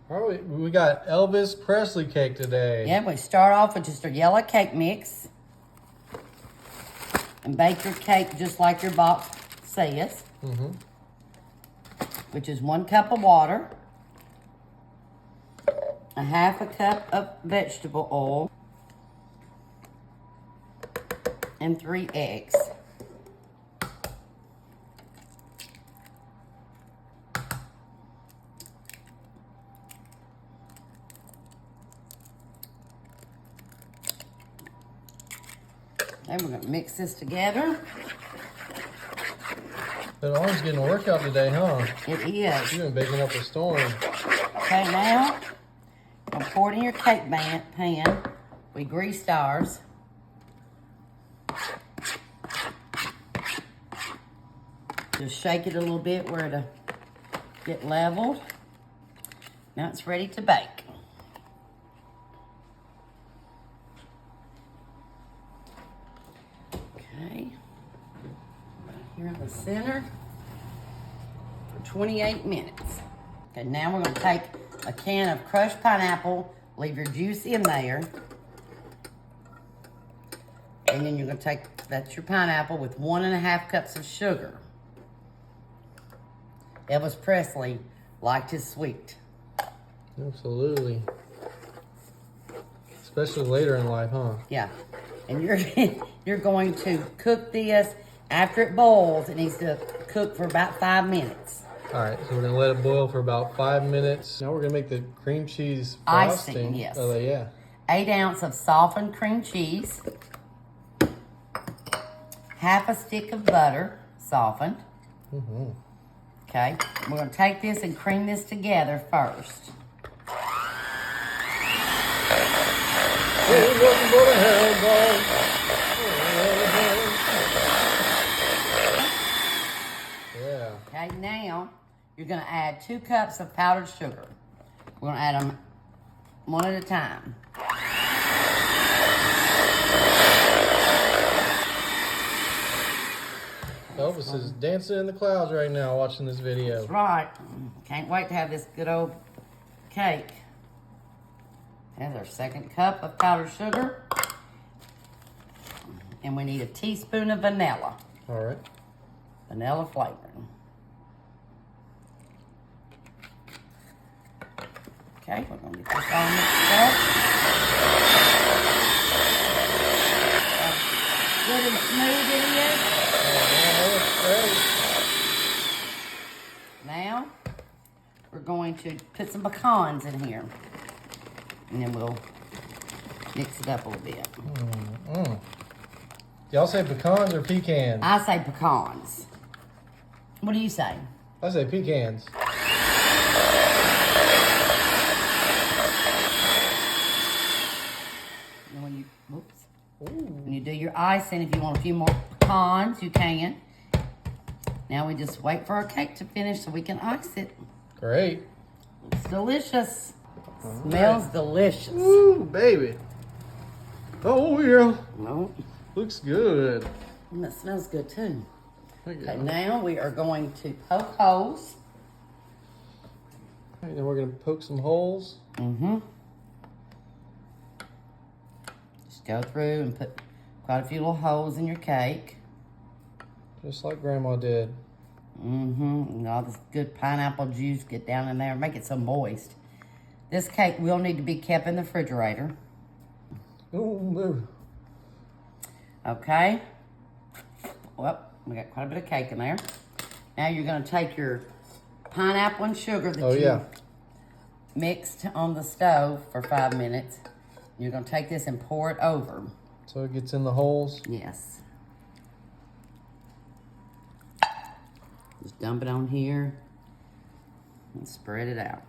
All right, we got Elvis Presley cake today. Yeah, we start off with just a yellow cake mix. And bake your cake just like your box says. Which is 1 cup of water. A half a cup of vegetable oil. And 3 eggs. Okay, we're gonna mix this together. That arm's getting a workout today, huh? It is. You've been baking up a storm. Okay, now, I'm pour it in your cake pan. We greased ours. Just shake it a little bit where it'll get leveled. Now it's ready to bake. Okay, right here in the center for 28 minutes. Okay, now we're gonna take a can of crushed pineapple, leave your juice in there. And then you're gonna take, that's your pineapple with 1.5 cups of sugar. Elvis Presley liked his sweet. Absolutely. Especially later in life, huh? Yeah. And you're going to cook this after it boils. It needs to cook for about 5 minutes. All right, so we're gonna let it boil for about 5 minutes. Now we're gonna make the cream cheese frosting. Icing, yes. Oh, yeah. 8 ounces of softened cream cheese. Half a stick of butter, softened. Okay, we're gonna take this and cream this together first. Yeah. Okay, now you're gonna add 2 cups of powdered sugar. We're gonna add them one at a time. Elvis is dancing in the clouds right now watching this video. That's right. Can't wait to have this good old cake. There's our 2nd cup of powdered sugar. And we need a teaspoon of vanilla. All right. Vanilla flavoring. Okay, we're gonna get this all mixed up. Good and smooth it is. Now, we're going to put some pecans in here. And then we'll mix it up a little bit. Y'all say pecans or pecans? I say pecans. What do you say? I say pecans. And when you do your icing, if you want a few more pecans, you can. Now we just wait for our cake to finish so we can ice it. Great. It's delicious. Smells delicious. Ooh, baby. Oh, yeah. No, Looks good. and it smells good too. Okay, Okay, now we are going to poke holes. All right, then we're going to poke some holes. Just go through and put quite a few little holes in your cake. Just like Grandma did. And all this good pineapple juice get down in there and make it so moist. This cake will need to be kept in the refrigerator. Oh, baby. Okay. Well, we got quite a bit of cake in there. Now you're going to take your pineapple and sugar that you mixed on the stove for 5 minutes. You're going to take this and pour it over. So it gets in the holes? Yes. Just dump it on here and spread it out.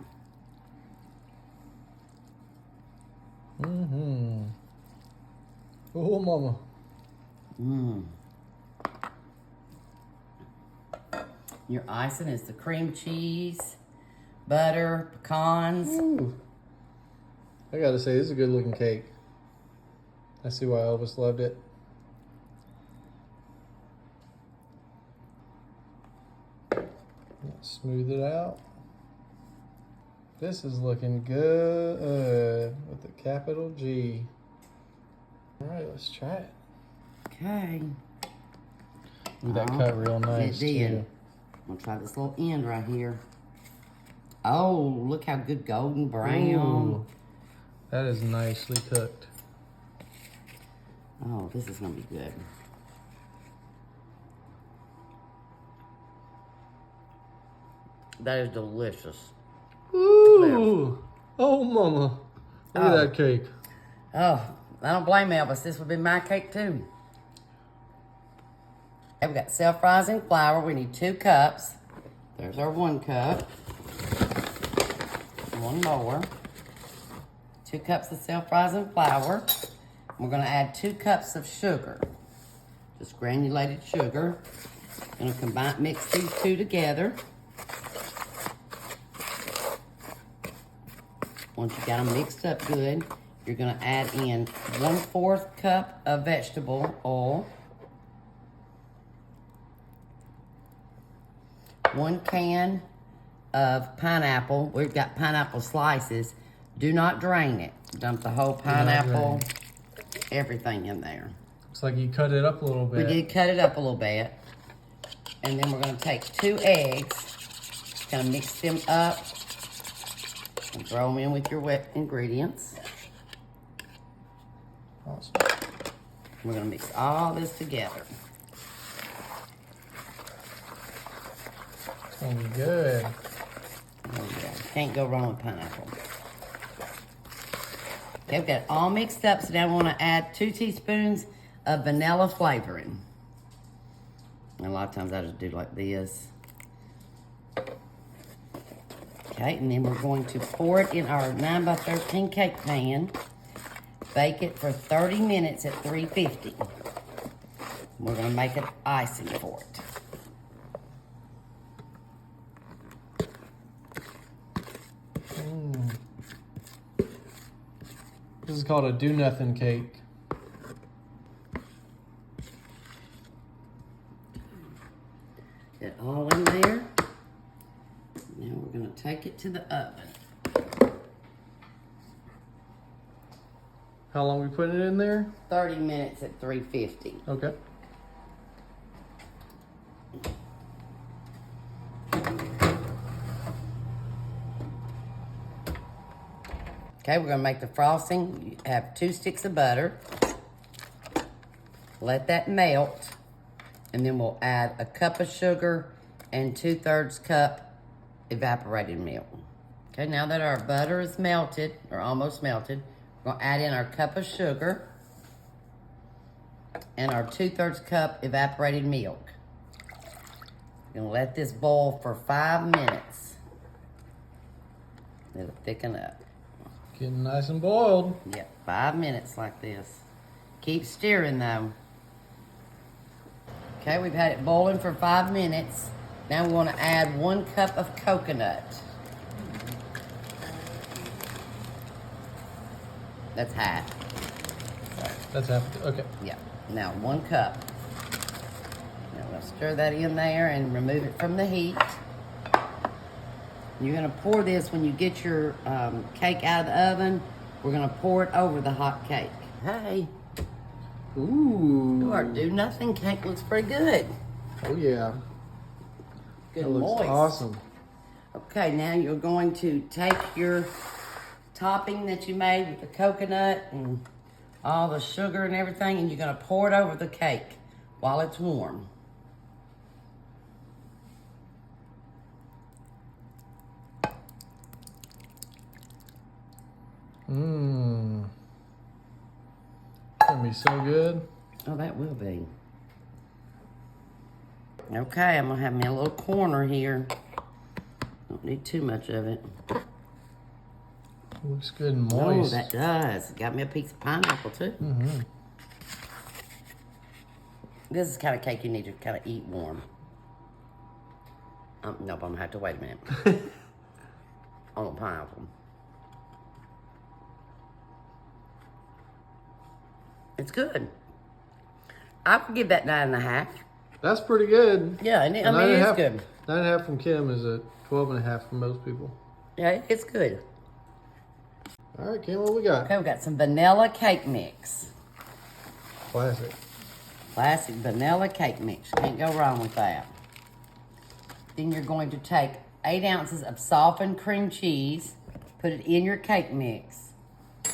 Oh, mama. Your icing is the cream cheese, butter, pecans. Ooh. I gotta say, this is a good looking cake. I see why Elvis loved it. Smooth it out. This is looking good with the capital G. All right, let's try it. Okay. Ooh, that cut real nice, it did. too. I'm gonna try this little end right here. Oh, look how good golden brown. Ooh, that is nicely cooked. Oh, this is gonna be good. That is delicious. Ooh! Oh, mama. Look at that cake. Oh, I don't blame Elvis. This would be my cake too. Okay, we got self-rising flour. We need 2 cups. There's our 1 cup. One more. 2 cups of self-rising flour. We're gonna add 2 cups of sugar. Just granulated sugar. Gonna mix these 2 together. Once you got them mixed up good, you're gonna add in 1/4 cup of vegetable oil, 1 can of pineapple. We've got pineapple slices. Do not drain it. Dump the whole pineapple, everything in there. Looks like you cut it up a little bit. We did cut it up a little bit. And then we're gonna take 2 eggs, gonna mix them up, and throw them in with your wet ingredients. Awesome. We're gonna mix all this together. It's gonna be good. There we go. Can't go wrong with pineapple. Okay, we've got it all mixed up, so now we wanna add 2 teaspoons of vanilla flavoring. And a lot of times I just do like this. Okay, and then we're going to pour it in our 9x13 cake pan. Bake it for 30 minutes at 350. We're gonna make an icing for it. This is called a do-nothing cake. Get it all in there. Now we're gonna take it to the oven. How long we putting it in there? 30 minutes at 350. Okay. Okay, we're gonna make the frosting. You have 2 sticks of butter. Let that melt. And then we'll add a cup of sugar and 2/3 cup evaporated milk. Okay, now that our butter is melted, or almost melted, we're gonna add in our cup of sugar and our 2/3 cup evaporated milk. We're gonna let this boil for 5 minutes. It'll thicken up. Getting nice and boiled. Yep, 5 minutes like this. Keep stirring though. Okay, we've had it boiling for 5 minutes. Now we want to add 1 cup of coconut. That's half. That's half. Okay. Yeah, now 1 cup. Now we'll stir that in there and remove it from the heat. You're gonna pour this when you get your cake out of the oven. We're gonna pour it over the hot cake. Hey, Ooh. our do-nothing cake looks pretty good. Oh yeah. Good That looks moist. awesome. Okay, now you're going to take your topping that you made with the coconut and all the sugar and everything, and you're gonna pour it over the cake while it's warm. Mmm. Gonna be so good. Oh, that will be. Okay, I'm gonna have me a little corner here. Don't need too much of it. Looks good and Oh, moist. that does. Got me a piece of pineapple too. Mm-hmm. This is the kind of cake you need to kind of eat warm. Nope, I'm gonna have to wait a minute. On the pineapple. It's good. I would give that 9.5. That's pretty good. Yeah, I mean, And it's good. 9.5 from Kim is a 12.5 from most people. Yeah, it's good. All right, Kim, what we got? Okay, we got some vanilla cake mix. Classic. Classic vanilla cake mix. Can't go wrong with that. Then you're going to take 8 ounces of softened cream cheese, put it in your cake mix,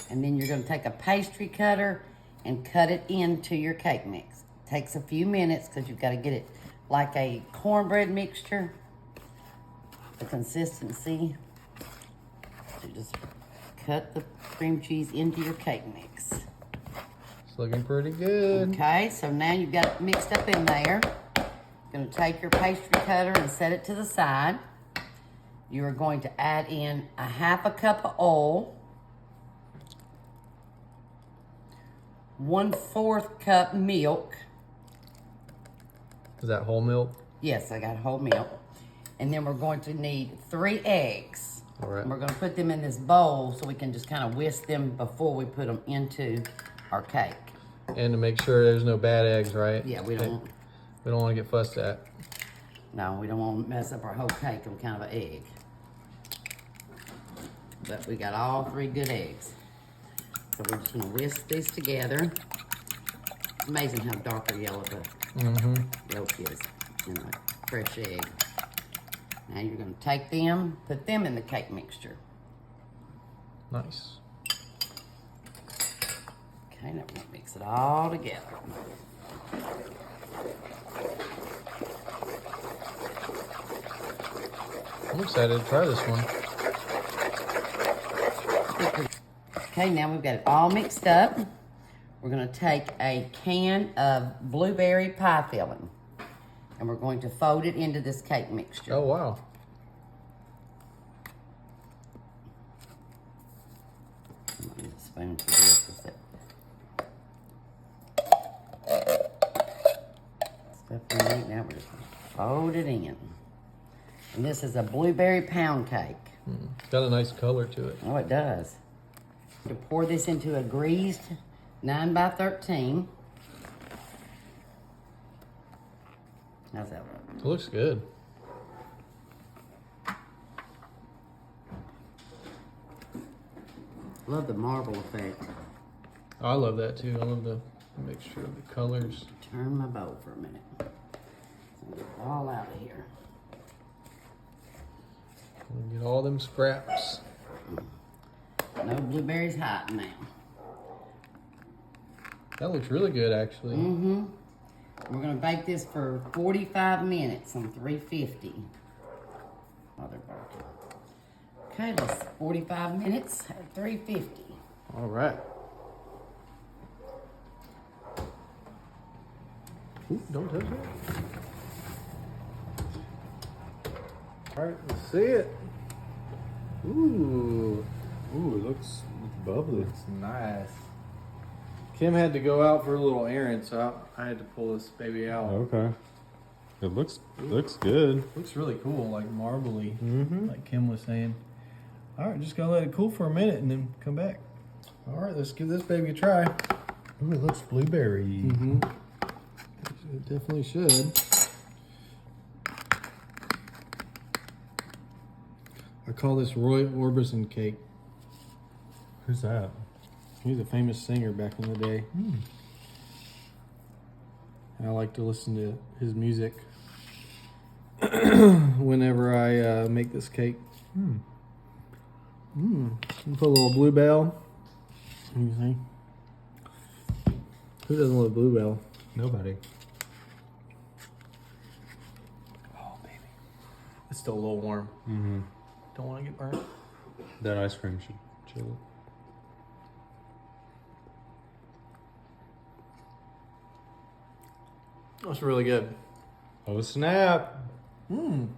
and then you're going to take a pastry cutter and cut it into your cake mix. Takes a few minutes because you've got to get it like a cornbread mixture, the consistency. So just cut the cream cheese into your cake mix. It's looking pretty good. Okay, so now you've got it mixed up in there. You're going to take your pastry cutter and set it to the side. You are going to add in a 1/2 cup of oil, 1/4 cup milk. Is that whole milk? Yes, I got whole milk. And then we're going to need 3 eggs. All right. And we're going to put them in this bowl so we can just kind of whisk them before we put them into our cake. And to make sure there's no bad eggs, right? Yeah, we don't want to get fussed at. No, we don't want to mess up our whole cake on kind of an egg. But we got all 3 good eggs. So we're just going to whisk these together. It's amazing how darker yellow the yolk is in a fresh egg. Now you're going to take them, put them in the cake mixture. Nice. Okay, now we're going to mix it all together. I'm excited to try this one. Okay, now we've got it all mixed up. We're going to take a can of blueberry pie filling, and we're going to fold it into this cake mixture. Oh, wow. I'm going to use a spoon for this. Stuff in there. Now we're just going to fold it in. And this is a blueberry pound cake. It's got a nice color to it. Oh, it does. To pour this into a greased 9x13. How's that look? It looks good. Love the marble effect. I love that too. I love the mixture of the colors. Turn my bowl for a minute. Get it all out of here. Get all them scraps. No blueberries hiding now. That looks really good, actually. Mm-hmm. We're going to bake this for 45 minutes on 350. Oh, they're burning. Okay, that's 45 minutes at 350. All right. Ooh, don't touch it. All right, let's see it. Ooh. Ooh, it looks bubbly. It's nice. Kim had to go out for a little errand, so I had to pull this baby out. Okay. It looks good. Looks really cool, like marbly, Mm-hmm. like Kim was saying. All right, just gotta let it cool for a minute and then come back. All right, let's give this baby a try. Ooh, it looks blueberry. Mm-hmm. It definitely should. I call this Roy Orbison cake. Who's that? He was a famous singer back in the day. And I like to listen to his music whenever I make this cake. Put a little bluebell. You see? Who doesn't love bluebell? Nobody. Oh, baby. It's still a little warm. Mm-hmm. Don't want to get burnt. That ice cream should chill it. That's really good. Oh, snap. Mmm.